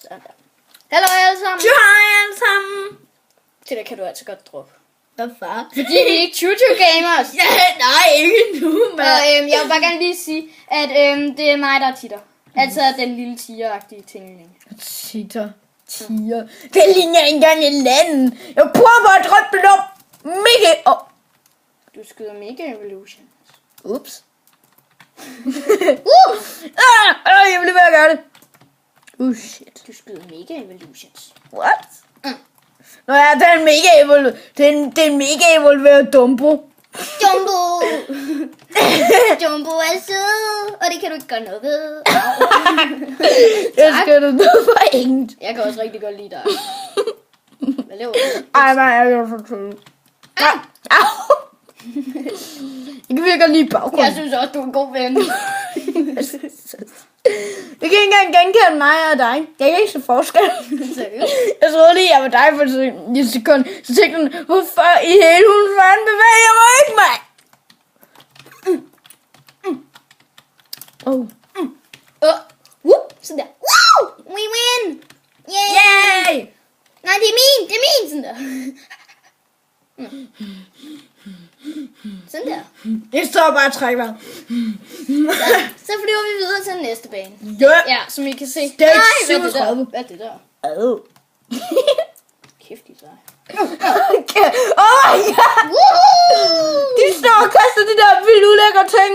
Sådan der. Hallo alle sammen. Hej alle sammen. Det der kan du altså godt droppe. Hvorfor? Fordi vi er ikke gamers. Ja, nej, ikke nu, mand. Og jeg vil bare gerne lige sige, at det er mig, der er titter. Altså den lille tigeragtige ting. Titter. Det ligner ikke engang en land. Jeg prøver at drøbe den op. Mega. Du skyder Mega Evolution. Ups. Jeg vil bare gøre det. Shit. Du skyder Mega Evolutions. What? Nå ja, den mega evolverede Dumbo. Jumbo! Jumbo er sød, og det kan du ikke gøre noget ved. Jeg skal du noget for inget. Jeg kan også rigtig godt lide dig. Hvad laver du? Ej, nej, jeg kan for tøde. Jeg kan virkelig lige baggrunden. Jeg synes også, du er en god ven. Jeg kan ikke engang genkende mig og dig. Jeg kan ikke se forskel. Seriøst? Jeg troede lige, jeg var dig for et sekund. Så tænkte jeg, hvorfor i hele hulen fanden bevæger jeg mig ikke, mand? Sådan der. Wow! We win! Yay! Nej, det er min! Sådan der. Sådan der. Jeg står bare og trækker vejret. Så flyver vi videre til den næste bane. Ja, som I kan se. Stage Nej, hvad er det der? 37. Hvad er det der? Kæft, de seje. Oh my god! De står og kaster de der vildt ulækre ting.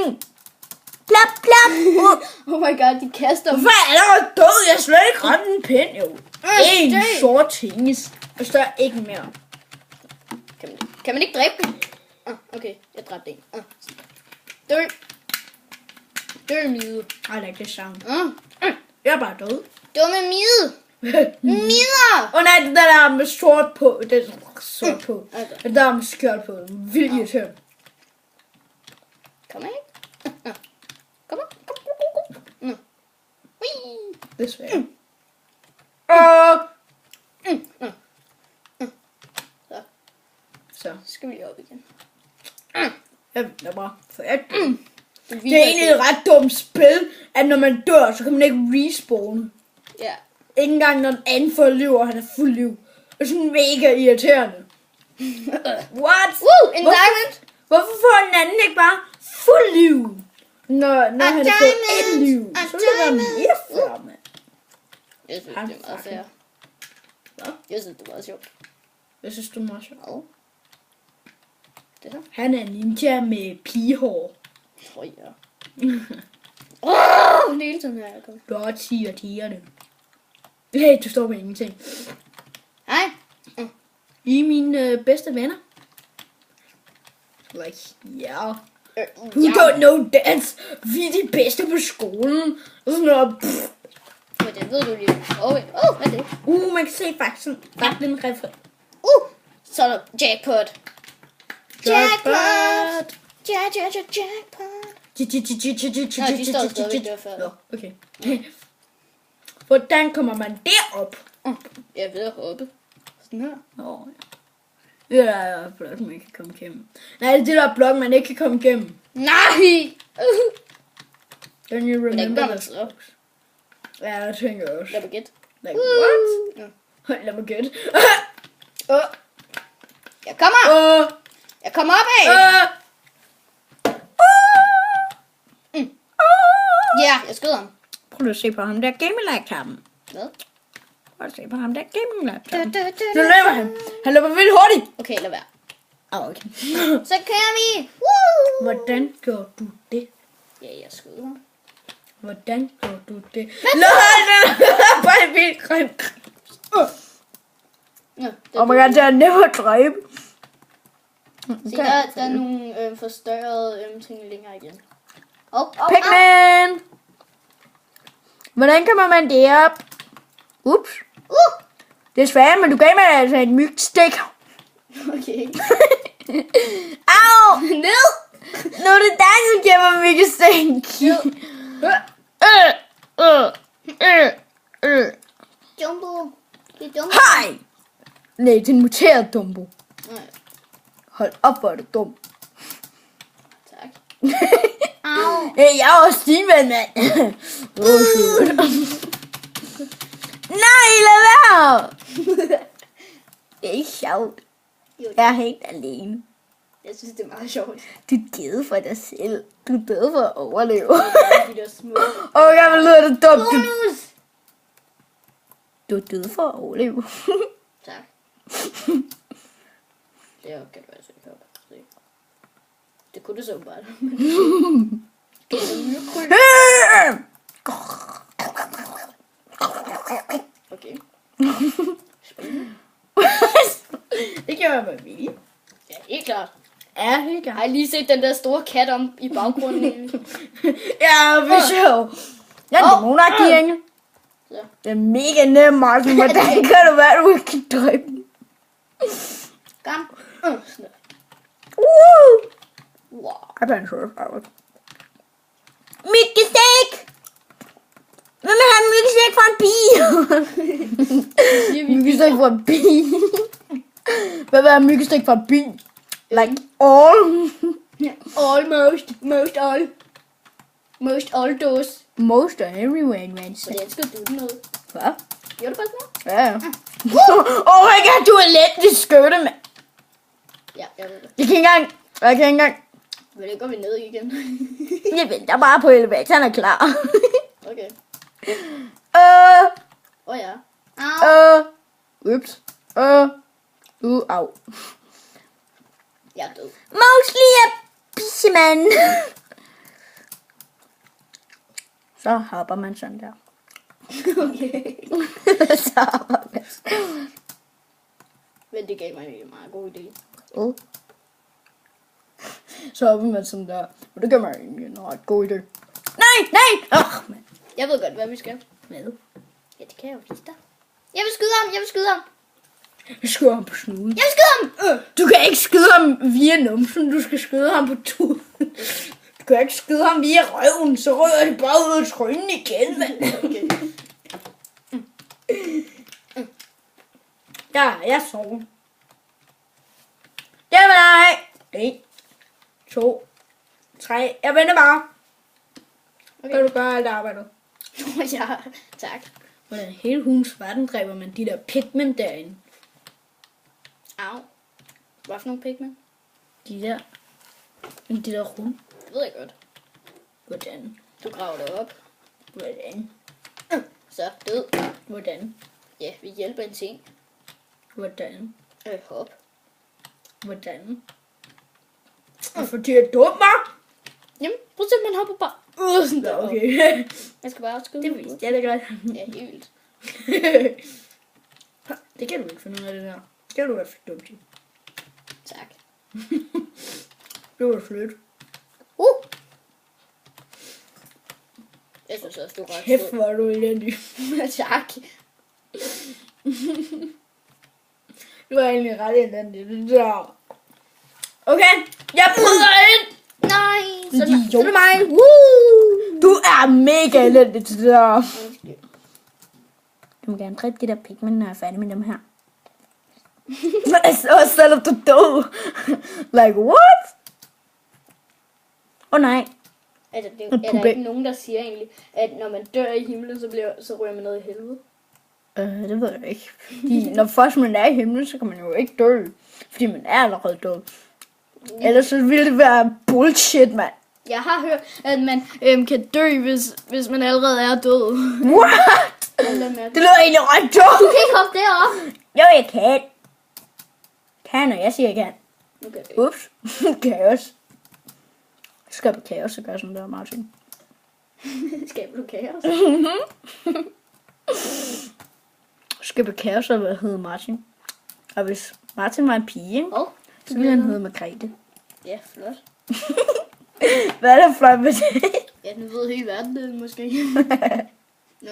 Plap, plap. Oh my god, de kaster dem. Hvad er der død? Jeg har slet ikke ramt en pind, jo. En sort tingis. Og så er ikke mere. Kan man ikke dræbe dem? Okay, jeg dræbte en. Dø. Dø, Mide. I like this sound. Jeg er bare død. Dumme Mide. Mider! Nej, det der med sort på. Det er sort på. Okay. Det der med skjold på. Vildt irriterende. Kom ikke? Kom. Desværre. Så. Skal vi lige op igen. Jeg venter bare. For det er egentlig et ret dumt spil, at når man dør, så kan man ikke respawn. Ja. Ikke engang når den anden får liv, og han er fuld liv. Det er sådan mega irriterende. What? En diamond! Hvorfor får den anden ikke bare fuld liv? Når han har fået et liv. Så vil det være mere fair, mand. Jeg synes, det er meget fair. Hvad? Jeg synes, det er meget sjovt. Jeg synes, du er meget sjovt. Og det her. Han er ninja med pigehår. Tror jeg. Hele tiden her, jeg kommer. Blot siger tigerne. Hey, du står med ingenting. Hej. I er mine bedste venner. Like, yeah. Who don't know dance? Vi er de bedste på skolen. Og sådan noget. Men det ved du lige. Hvad er det? Man kan se faktisk en reference. Så er der jackpot. Jackpot. Jackpot. Nå, de står stadigvæk der før. Nå, okay. Hvordan kommer man derop? Jeg er ved at hoppe. Sådan her. Det er blok, man ikke kan komme igennem. Nej, det er det der blok, man ikke kan komme igennem. Nej! Don't you remember det? the blocks? Ja, jeg tænker også. Lad mig gætte. Like, what? Lad mig gætte. Jeg kommer! Jeg kommer op af! Ja, jeg skyder ham. Prøv at se på ham der gaming-laptoppen. Hvad? Prøv at se på ham der gaming-laptoppen. Nu løber han. Han løber vildt hurtigt. Okay, lad være. Okay. Så kører vi! Woo! Hvordan gjorde du det? Ja, jeg skyder ham. Hvordan gjorde du det? Nej, bare en vildt grim. Oh my god, det er never dræbe. Se, der er nogle forstørrede ting længere igen. Pigman! Hvordan kommer man derop? Ups. Det er svært, men du gav mig altså et mygstik. Okay. Au! Ned! Nu er det dig, som giver mig myggestik. Jumbo. Det er Jumbo. Hej! Nej, det er en muteret Dumbo. Nej. Hold op, hvor er du dum. Tak. Hey, jeg er også din ven, mand. Nej, lad være! Det er ikke sjovt. Jo, Jeg er helt alene. jeg synes, det er meget sjovt. Du er døde for dig selv. Du er døde for at overleve. De der små. Jeg vil lyde det dumt. Bonus! Du er døde for at overleve. Tak. Det er kan du altså ikke høre. Se. Det kunne du så bare. Det er myrkryb. Okay. Det kan jeg med vilje. Ja, helt klart. Ja, helt Har I lige set den der store kat om i baggrunden? Ja, vi så. Jeg er en dæmonagtig engel. Så. Det er mega nemt, Martin. Hvordan kan det være, du ikke kan dræbe den? Kom. Sådan der. Wow. Jeg bliver en surfarvet. Myggestik! Hvem vil have en myggestik fra en bi? Myggestik fra en bi. Hvad vil have en myggestik fra en bi? Like all. Most all those. Most of everywhere, man. Hvordan skal du den noget? Hvad? Gjorde du faktisk noget? Ja. Oh my god, du er let i skøtte, mand. Ja, jeg ved det. Jeg kan ikke engang. Men det går vi ned igen. Jeg venter bare på elevatoren er klar. Okay. Ja. Ups. Au. Jeg er død. Mostly a bisemand. Så hopper man sådan der. Okay. Så hopper man. Men det gav mig en meget god idé. Så hopper man sådan der. Og det gør mig egentlig en ret god idé. Nej! Man. Jeg ved godt, hvad vi skal. Hvad? Ja, det kan jeg jo vise dig. Jeg vil skyde ham. Jeg skyder ham på snuden. Jeg vil skyde ham! Du kan ikke skyde ham via numsen. Du skal skyde ham på tuden. Du kan ikke skyde ham via røven. Så rører det bare ud af trynen igen, mand. Okay. Ja, jeg sover. Jamen nej. 1, 2, 3. Jeg venter bare. Okay. Kan du gøre alt arbejdet? Ja, tak. Hvordan hele hundens verden dræber man de der pigment derinde? Au. Hvad for nogle pigment? De der rund. Det ved jeg godt. Hvordan? Du graver det op. Hvordan? Så, død. Hvordan? Ja, vi hjælper en ting. Hvordan? Hop. Hvordan? Hvorfor de er dumme? Jamen, prøv at se, man hopper bare. Sådan der. Okay. Jeg skal bare skyde. Det vidste jeg da godt. Ja, helt vildt. Det kan du ikke finde ud af det der. Det kan du være for dumt til. Tak. Det var flyt. Jeg synes også, du er ret Kæft, hvor er du elendig. Tak. Du er egentlig ret elendig, det der. Okay, jeg bryder ind. Nej. Så Idiot. er det mig. Du er mega elendig til det der. Du må gerne drikke de der pigment, når jeg er færdig med dem her. Så selvom du død. Like what? Nej. Altså, det er der ikke nogen, der siger egentlig, at når man dør i himlen, så ryger man ned i helvede. Det ved jeg ikke. Fordi når først man er i himlen, så kan man jo ikke dø. Fordi man er allerede død. Ellers så ville det være bullshit, mand. Jeg har hørt, at man kan dø, hvis man allerede er død. What? Det lyder egentlig ret dumt. Du kan ikke hoppe derop. Jo, jeg kan. Kan, og jeg siger, jeg kan. Okay. Ups. Kaos. Jeg skal på kaos, så gør sådan der, Martin. Skaber du kaos? Jeg skal på kaos, og hvad hedder Martin? Og hvis Martin var en pige, så ville han hedde Margrethe. Ja, flot. Hvad er der flot med det? Ja, nu ved hele verden det, måske. Nå.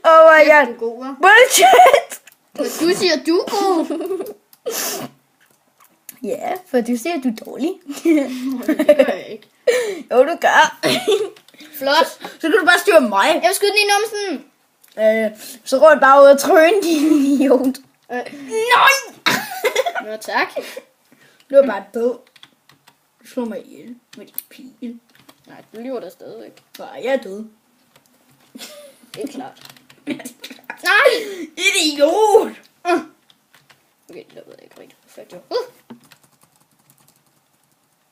Oh my god. Du er god, hva'? Bullshit! Men du siger, du er god. Ja, for du siger, at du er dårlig. Det gør jeg ikke. Jo, du gør. Flot. Så kan du bare styre mig. Jeg vil skyde den i numsen. Så går jeg bare ud og tryne, din idiot. Nej! Nå, tak. Du er bare død. Du slår mig ihjel med din pil. Nej, du lever der stadigvæk. Nej, jeg er død. Det er klart. Nej! Idiot! Okay, det ved jeg ikke rigtigt. Perfekt, jo.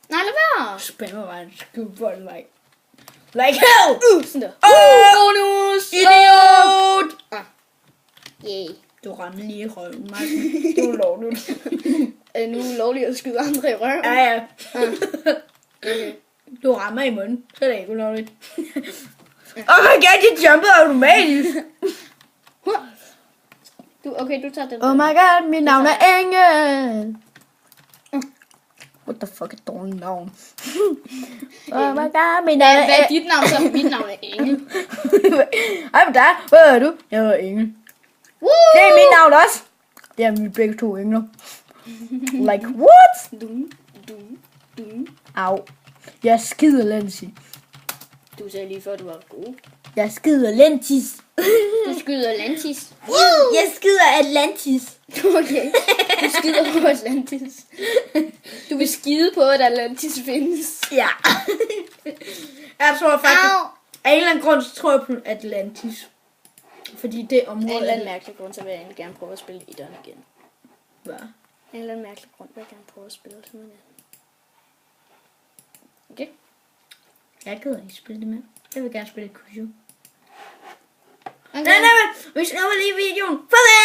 Nej, lad være. Spænder mig en skubbold, like hell! Sådan der. Bonus! Idiot! Yay. Du ramte lige i røven, Martin. Det var lovligt. Er det nu lovligt at skyde andre i røven? Ja. Okay. Du rammer i munden, så er det ikke ulovligt. Oh my god, you jumpede automatisk. Okay, du tager den. Oh my god, mit navn er Engel. What the fuck er dårligt navn? Oh my god, mit navn Hvad er er dit navn så? Mit navn er Engel. Hej med dig, hvad er du? Jeg er Engel. Det er mit navn også. Det er mit begge to engler. Like what? Dum. Au. Jeg er skide elendig. Du sagde lige før, du var god. Jeg er skide Atlantis. Du skyder Atlantis. Jeg skider Atlantis. Okay. Du skider på Atlantis. Du vil skide på, at Atlantis findes. Ja. Jeg tror faktisk, af en eller anden grund, så tror jeg på Atlantis. Fordi det Af en område... eller anden mærkelig grund, så vil jeg egentlig gerne prøve at spille etteren igen. Hvad? Af en eller anden mærkelig grund vil jeg gerne prøve at spille sådan noget. Okay. Jeg gider ikke spille det mere. Jeg vil gerne spille Crucio. Okay. Nej, vi snupper lige videoen. Farvel!